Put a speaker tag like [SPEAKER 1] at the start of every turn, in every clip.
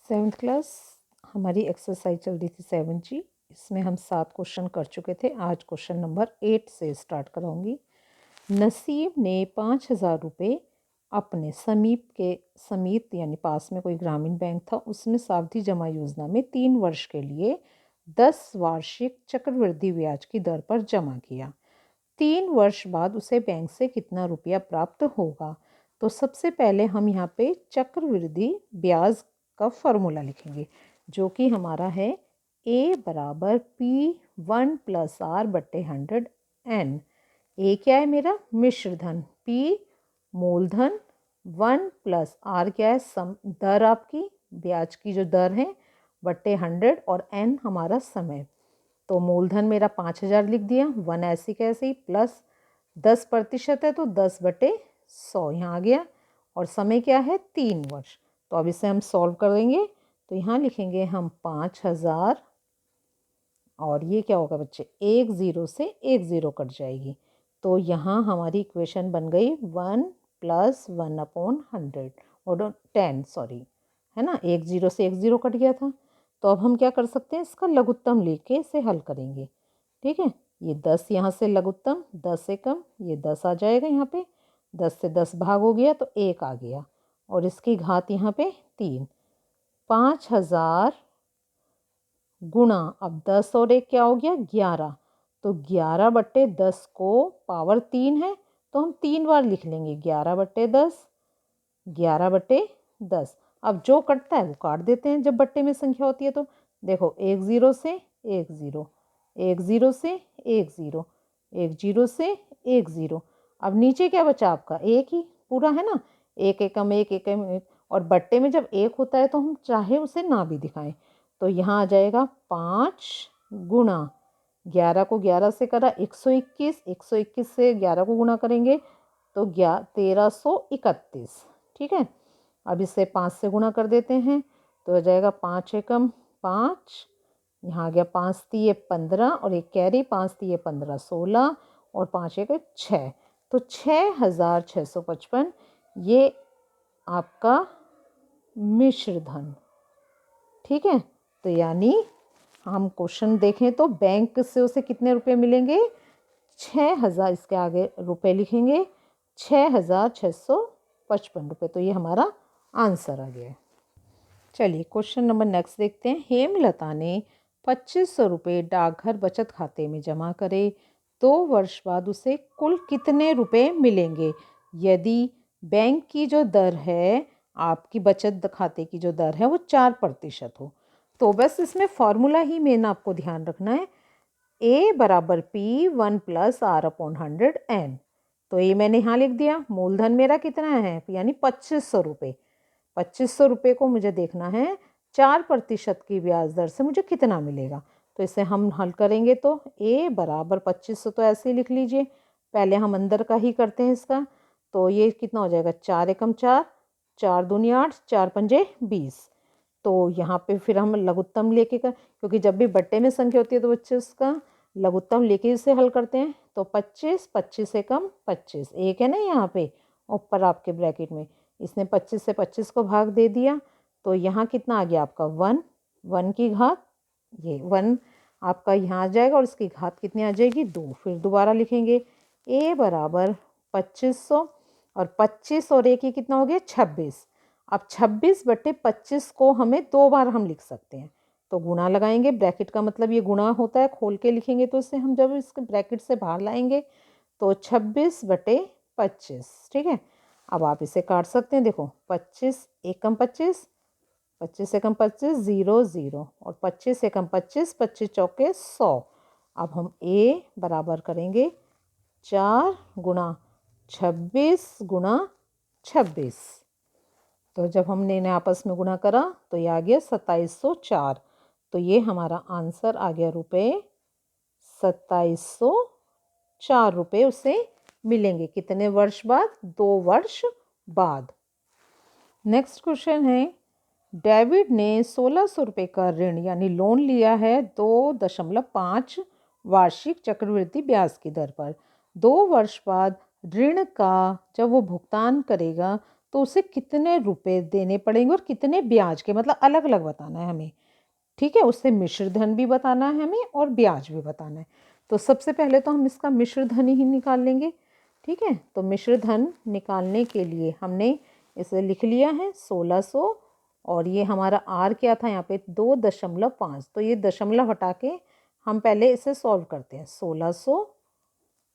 [SPEAKER 1] Seventh class हमारी exercise चल रही थी 7G। इसमें हम 7 क्वेश्चन कर चुके थे। आज क्वेश्चन नंबर 8 से स्टार्ट कराऊंगी। नसीब ने 5,000 रुपये अपने समीप यानी पास में कोई ग्रामीण बैंक था, उसमें सावधि जमा योजना में 3 वर्ष के लिए 10 वार्षिक चक्रवृद्धि ब्याज की दर पर जमा किया। 3 वर्ष बाद उसे बैंक से कितना रुपया प्राप्त होगा? तो सबसे पहले हम यहाँ पे चक्रवृद्धि ब्याज का फॉर्मूला लिखेंगे, जो कि हमारा है A बराबर P1 प्लस R बट्टे 100N। ए क्या है मेरा? मिश्र धन। P मूलधन, 1 प्लस R क्या है? दर आपकी ब्याज की जो दर है बट्टे 100 और N हमारा समय। तो मूलधन मेरा 5,000 लिख दिया, 1 ऐसी कैसी, प्लस 10% है तो 10/100 यहाँ आ गया, और समय क्या है? 3 वर्ष। तो अब इसे हम सॉल्व करेंगे, तो यहाँ लिखेंगे हम 5,000 और ये क्या होगा बच्चे? 1 0 से 1 0 कट जाएगी, तो यहाँ हमारी इक्वेशन बन गई 1 प्लस 1/100 और 10 सॉरी, है ना? 1 0 से 1 0 कट गया था। तो अब हम क्या कर सकते हैं? इसका लघुत्तम लेके इसे हल करेंगे। ठीक है, ये 10 यहाँ से लघुत्तम 10 से कम, ये 10 आ जाएगा यहाँ पे, 10 से 10 भाग हो गया तो 1 आ गया, और इसकी घात यहाँ पे 3। 5,000 गुणा, अब 10 और 1 क्या हो गया? 11, तो 11/10 को पावर 3 है तो हम 3 बार लिख लेंगे, 11/10, 11/10। अब जो कटता है वो काट देते हैं जब बट्टे में संख्या होती है। तो देखो, 1 0 से 1 0, 1 0 से 1 0, 1 0 से 1 0। अब नीचे क्या बचा आपका? एक ही पूरा, है ना? एक एकम एक एकम एक, और बट्टे में जब एक होता है तो हम चाहे उसे ना भी दिखाएं। तो यहाँ आ जाएगा 5 गुणा 11 को 11 से करा 121, 121 से 11 को गुणा करेंगे तो 1331। ठीक है, अब इसे 5 से गुणा कर देते हैं तो हो जाएगा 5 एकम 5, यहाँ आ गया 5 तिये 15 और एक कैरी, 5 तिये 15 16 और 5 एक 6, तो 6,655 ये आपका मिश्र धन। ठीक है, तो यानी हम क्वेश्चन देखें तो बैंक से उसे कितने रुपए मिलेंगे? 6,000, इसके आगे रुपए लिखेंगे 6,655 रुपये। तो ये हमारा आंसर आ गया। चलिए क्वेश्चन नंबर नेक्स्ट देखते हैं। हेमलता ने 2,500 रुपये डाकघर बचत खाते में जमा करे, 2 वर्ष बाद उसे कुल कितने रुपए मिलेंगे यदि बैंक की जो दर है, आपकी बचत खाते की जो दर है वो 4% हो? तो बस इसमें फॉर्मूला ही मेन आपको ध्यान रखना है, A बराबर P1 प्लस R/100N। तो ये मैंने यहाँ लिख दिया। मूलधन मेरा कितना है? यानी 2,500 रुपये। 2,500 रुपये को मुझे देखना है 4% की ब्याज दर से मुझे कितना मिलेगा। तो इसे हम हल करेंगे तो A बराबर 2,500 तो ऐसे ही लिख लीजिए। पहले हम अंदर का ही करते हैं इसका, तो ये कितना हो जाएगा? 4 एकम 4, 4 दूनी 8, 4 पंजे 20। तो यहाँ पे फिर हम लघुत्तम लेके कर, क्योंकि जब भी बट्टे में संख्या होती है तो बच्चे उसका लघुत्तम लेके इसे हल करते हैं। तो 25, 25 से कम 25, एक है ना यहाँ पे ऊपर आपके ब्रैकेट में, इसने 25 से 25 को भाग दे दिया, तो यहाँ कितना आ गया आपका? 1, 1 की घात, ये 1 आपका यहाँ आ जाएगा और इसकी घात कितनी आ जाएगी? 2। फिर दोबारा लिखेंगे A बराबर 2,500, और 25 और 1 ही कितना हो गया? 26। अब 26/25 को हमें 2 बार हम लिख सकते हैं, तो गुणा लगाएंगे। ब्रैकेट का मतलब ये गुणा होता है, खोल के लिखेंगे तो इससे हम जब इसके ब्रैकेट से बाहर लाएंगे तो 26/25। ठीक है, अब आप इसे काट सकते हैं। देखो, 25 एकम 25, 25 एकम 25 0 0, और 25 एकम 25, 25 चौके 100। अब हम A बराबर करेंगे 4 गुणा 26 गुणा 26। तो जब हमने इन्हें आपस में गुणा करा तो ये आ गया 2,704। तो ये हमारा आंसर आ गया रुपये 2,704 रुपये उसे मिलेंगे। कितने वर्ष बाद? 2 वर्ष बाद। नेक्स्ट क्वेश्चन है, डेविड ने 1,600 रुपये का ऋण यानी लोन लिया है 2.5 वार्षिक चक्रवृद्धि ब्याज की दर पर। 2 वर्ष बाद ऋण का जब वो भुगतान करेगा तो उसे कितने रुपए देने पड़ेंगे और कितने ब्याज के, मतलब अलग अलग बताना है हमें। ठीक है, उससे मिश्र धन भी बताना है हमें और ब्याज भी बताना है। तो सबसे पहले तो हम इसका मिश्र धन ही निकाल लेंगे। ठीक है, तो मिश्र धन निकालने के लिए हमने इसे लिख लिया है 1600, और ये हमारा आर क्या था यहाँ पे 2.5, तो ये दशमलव हटा के हम पहले इसे सॉल्व करते हैं। 1600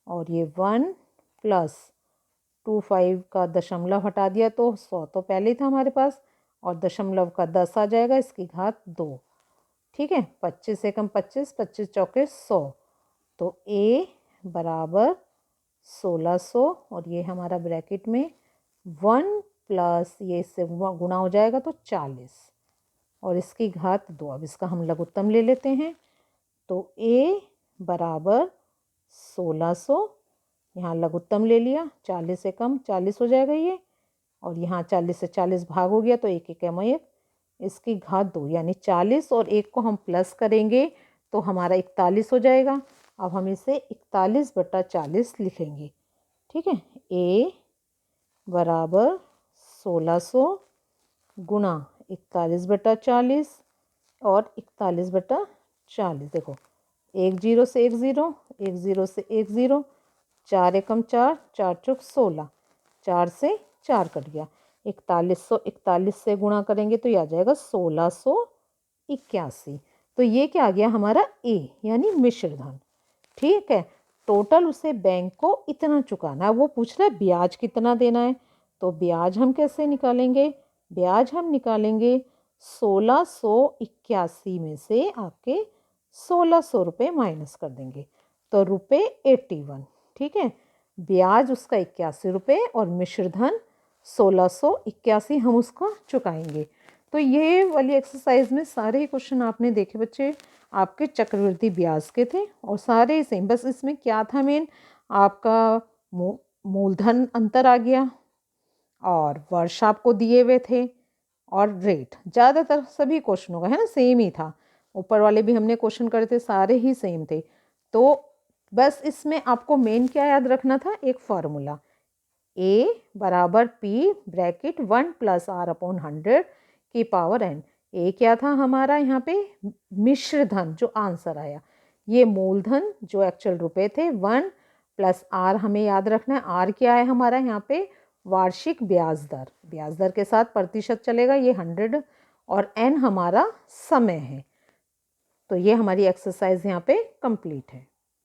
[SPEAKER 1] और ये 1 प्लस 25 का दशमलव हटा दिया तो 100 तो पहले ही था हमारे पास, और दशमलव का 10 आ जाएगा, इसकी घात 2। ठीक है, 25 एकम 25, 25 चौके 100, तो ए बराबर 1600, और ये हमारा ब्रैकेट में 1 प्लस ये इससे गुणा हो जाएगा तो 40, और इसकी घात 2। अब इसका हम लघुत्तम ले लेते हैं, तो ए बराबर 1600, यहाँ लघुत्तम ले लिया, 40 एकम 40 हो जाएगा ये, और यहाँ 40 से 40 भाग हो गया तो 1 एकम 1, इसकी घात 2, यानी 40 और 1 को हम प्लस करेंगे तो हमारा 41 हो जाएगा। अब हम इसे 41/40 लिखेंगे। ठीक है, ए बराबर 1600 गुणा 41/40 और 41/40, देखो 1 0 से 1 0, 1 0 से 1 0, 4 एकम 4, 4 चौक 16, 4 से 4 कट गया, 4141 से गुणा करेंगे तो ये आ जाएगा 1681। तो ये क्या आ गया हमारा ए, यानी मिश्र धन। ठीक है, टोटल उसे बैंक को इतना चुकाना है। वो पूछ रहा है ब्याज कितना देना है, तो ब्याज हम कैसे निकालेंगे? ब्याज हम निकालेंगे 1681 में से आपके 1600 रुपये माइनस कर देंगे, तो रुपये 81। ठीक है, ब्याज उसका 81 रुपये और मिश्र धन 1681 हम उसको चुकाएंगे। तो ये वाली एक्सरसाइज में सारे ही क्वेश्चन आपने देखे बच्चे, आपके चक्रवृद्धि ब्याज के थे और सारे सेम। बस इसमें क्या था मेन, आपका मूलधन अंतर आ गया और वर्ष आपको दिए हुए थे और रेट। ज़्यादातर सभी क्वेश्चनों का है ना सेम ही था, ऊपर वाले भी हमने क्वेश्चन करे थे सारे ही सेम थे। तो बस इसमें आपको मेन क्या याद रखना था, एक फार्मूला A बराबर P ब्रैकेट 1 प्लस R/100 की पावर n। ए क्या था हमारा यहाँ पे मिश्र धन, जो आंसर आया, ये मूलधन जो एक्चुअल रुपए थे 1 प्लस R हमें याद रखना है। R क्या है हमारा यहाँ पे वार्षिक ब्याज दर, ब्याज दर के साथ प्रतिशत चलेगा, ये 100, और n हमारा समय है। तो ये हमारी एक्सरसाइज यहाँ पे कंप्लीट है।